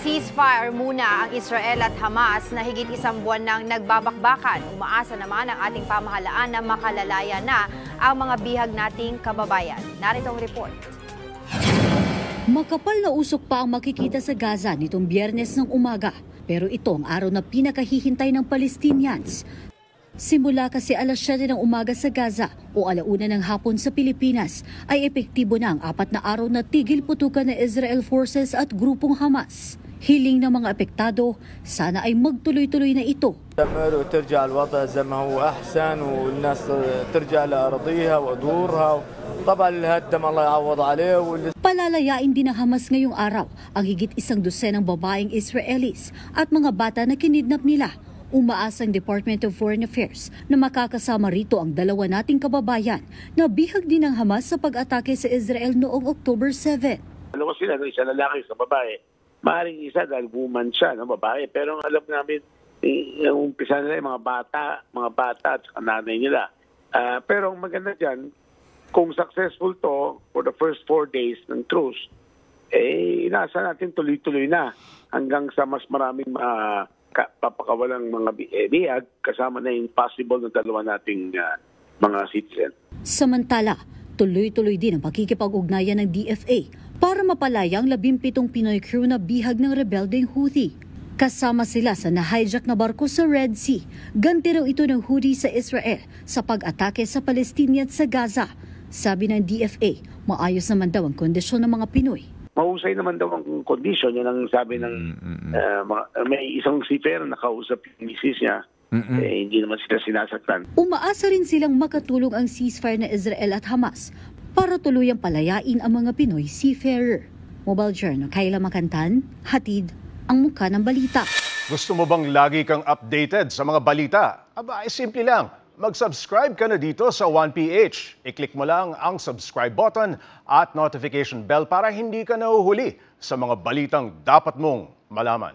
Ceasefire muna ang Israel at Hamas na higit isang buwan nang nagbabakbakan. Umaasa naman ang ating pamahalaan na makalalaya na ang mga bihag nating kababayan. Narito ang report. Makapal na usok pa ang makikita sa Gaza nitong Biyernes ng umaga. Pero ito ang araw na pinakahihintay ng Palestinians. Simula kasi alas 7 ng umaga sa Gaza o alauna ng hapon sa Pilipinas ay epektibo na ang 4 na araw na tigil putukan ng Israel forces at grupong Hamas. Hiling ng mga apektado, sana ay magtuloy-tuloy na ito. ترجع الوضع زي ما هو أحسن والناس ترجع لأراضيها ودورها طبعا الهدم الله يعوض عليه. Palalayain din ng Hamas ngayong araw ang higit 100 babaeng Israelis at mga bata na kinidnap nila. Umaasa ang Department of Foreign Affairs na makakasama rito ang 2 nating kababayan na bihag din ng Hamas sa pag-atake sa Israel noong October 7. Ano ko sila, isa lalaki sa babae. Maaaring isa dahil woman siya, babae. Pero alam namin, yung umpisa nila yung mga bata at nanay nila. Pero ang maganda dyan, kung successful to for the first 4 days ng truce, inaasa natin tuloy-tuloy na hanggang sa mas maraming papakawalang mga bihag kasama na yung possible na 2 nating mga citizen. Samantala, tuloy-tuloy din ang pakikipag-ugnayan ng DFA para mapalaya ang 17 Pinoy crew na bihag ng rebeldeng Houthi. Kasama sila sa na-hijack na barko sa Red Sea. Ganti raw ito ng Houthi sa Israel sa pag-atake sa Palestinian at sa Gaza. Sabi ng DFA, maayos naman daw ang kondisyon ng mga Pinoy. Mahusay naman daw ang condition. Yan ang sabi ng may isang seafarer na nakausap yung misis niya. Hindi naman sila sinasaktan. Umaasa rin silang makatulong ang ceasefire na Israel at Hamas para tuluyang palayain ang mga Pinoy seafarer. Mobile Journal, Kayla Makantan, hatid ang mukha ng balita. Gusto mo bang lagi kang updated sa mga balita? Aba, simple lang. Mag-subscribe ka na dito sa 1PH. I-click mo lang ang subscribe button at notification bell para hindi ka nahuhuli sa mga balitang dapat mong malaman.